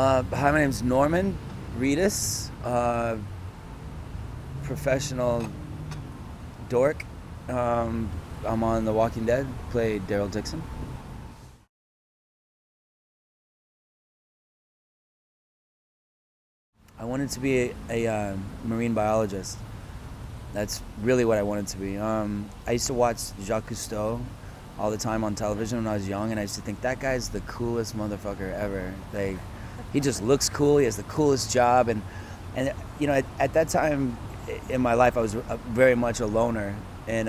Hi, my name's Norman Reedus, professional dork. I'm on The Walking Dead, played Daryl Dixon. I wanted to be a marine biologist. That's really what I wanted to be. I used to watch Jacques Cousteau all the time on television when I was young, and I used to think that guy's the coolest motherfucker ever. Like, he just looks cool. He has the coolest job, and at that time in my life, I was very much a loner, and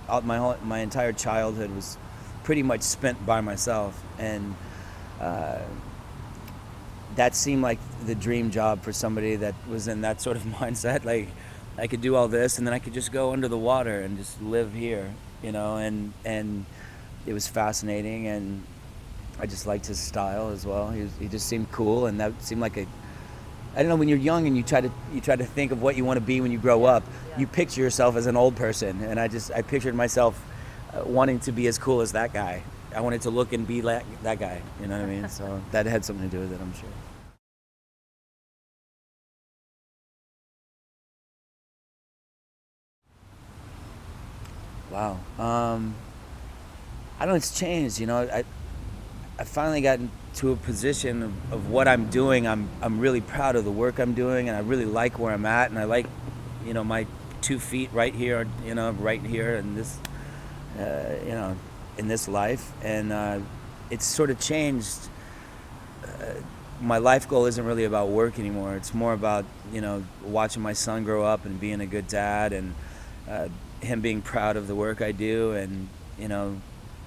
my entire childhood was pretty much spent by myself, and uh, that seemed like the dream job for somebody that was in that sort of mindset. Like, I could do all this, and then I could just go under the water and just live here, and it was fascinating, and I just liked his style as well. He just seemed cool, and that seemed like I don't know, when you're young and you try to think of what you want to be when you grow up, you picture yourself as an old person, and I pictured myself wanting to be as cool as that guy. I wanted to look and be like that guy, you know what I mean? So that had something to do with it, I'm sure. Wow. I don't know, it's changed, I finally gotten to a position of what I'm doing. I'm really proud of the work I'm doing, and I really like where I'm at, and I like, my 2 feet right here, right here in this, in this life, and it's sort of changed. My life goal isn't really about work anymore. It's more about, watching my son grow up and being a good dad, and uh, him being proud of the work I do, and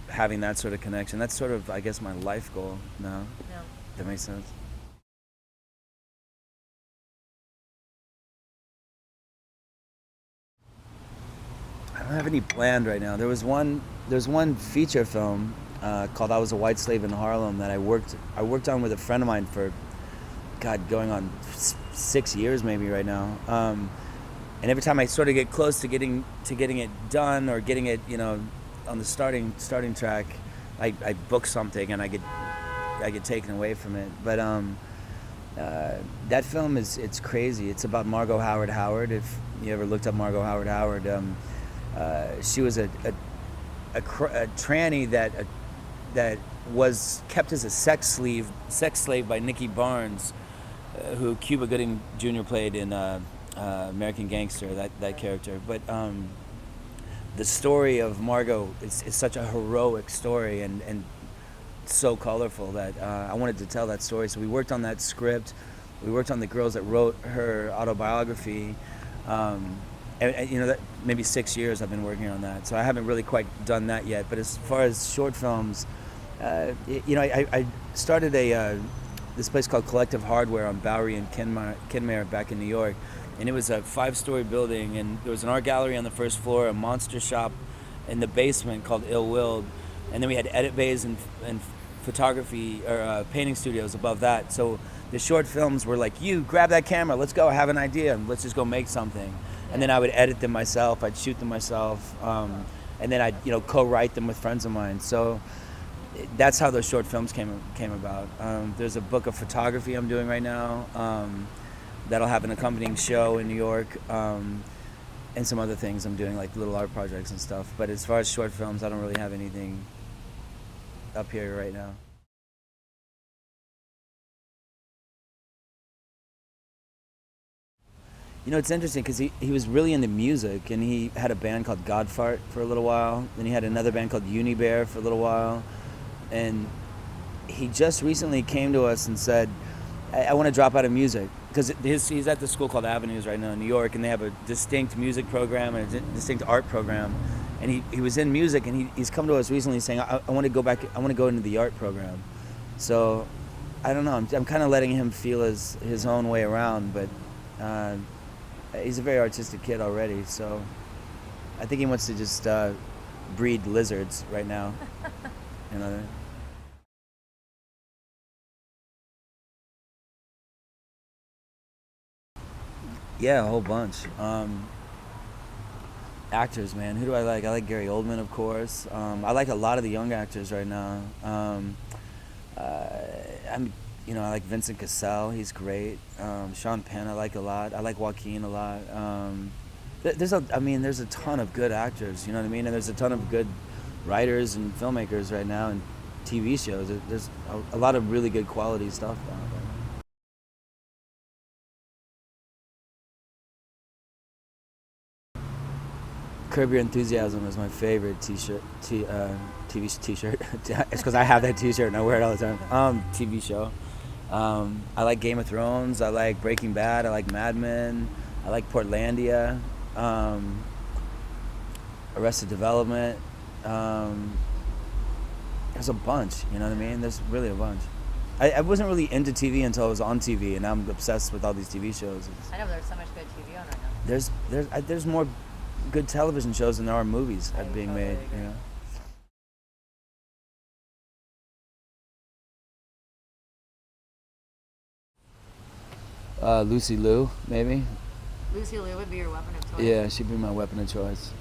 having that sort of connection. That's sort of, I guess, my life goal now. Yeah. That makes sense. I don't have any planned right now. There's one feature film called "I Was a White Slave in Harlem" that I worked on with a friend of mine for, God, going on 6 years maybe right now. And every time I sort of get close to getting it done, or getting it, on the starting track, I book something, and I get taken away from it. But that film it's crazy. It's about Margot Howard Howard. If you ever looked up Margot Howard Howard, she was a tranny that was kept as a sex slave by Nicky Barnes, who Cuba Gooding Jr. played in American Gangster, that character. But the story of Margot is such a heroic story, and so colorful that I wanted to tell that story. So we worked on that script. We worked on the girls that wrote her autobiography. That maybe 6 years I've been working on that. So I haven't really quite done that yet. But as far as short films, I started this place called Collective Hardware on Bowery and Kenmare back in New York. And it was a 5-story building, and there was an art gallery on the first floor, a monster shop in the basement called Ill Willed, and then we had edit bays and photography or painting studios above that. So the short films were like, you grab that camera, let's go, I have an idea, and let's just go make something. And then I would edit them myself, I'd shoot them myself, and then I'd co-write them with friends of mine. So that's how those short films came about. There's a book of photography I'm doing right now. That'll have an accompanying show in New York, and some other things I'm doing, like little art projects and stuff. But as far as short films, I don't really have anything up here right now. It's interesting because he was really into music, and he had a band called Godfart for a little while. Then he had another band called Unibear for a little while. And he just recently came to us and said, I want to drop out of music, because he's at the school called Avenues right now in New York, and they have a distinct music program and a distinct art program. And he was in music, and he's come to us recently saying, I want to go back, I want to go into the art program. So I don't know, I'm kind of letting him feel his own way around, but he's a very artistic kid already, so I think he wants to just breed lizards right now. you know Yeah, a whole bunch. Actors, man. Who do I like? I like Gary Oldman, of course. I like a lot of the young actors right now. Uh, I'm I like Vincent Cassell. He's great. Sean Penn I like a lot. I like Joaquin a lot. There's a ton of good actors. You know what I mean? And there's a ton of good writers and filmmakers right now, and TV shows. There's a lot of really good quality stuff out there. Curb Your Enthusiasm is my favorite TV T-shirt. It's because I have that T-shirt and I wear it all the time. TV show. I like Game of Thrones. I like Breaking Bad. I like Mad Men. I like Portlandia. Arrested Development. There's a bunch. You know what I mean? There's really a bunch. I wasn't really into TV until I was on TV, and now I'm obsessed with all these TV shows. I know there's so much good TV on right now. There's more good television shows than there are movies being totally made. agree. Lucy Liu, maybe. Lucy Liu would be your weapon of choice. Yeah, she'd be my weapon of choice.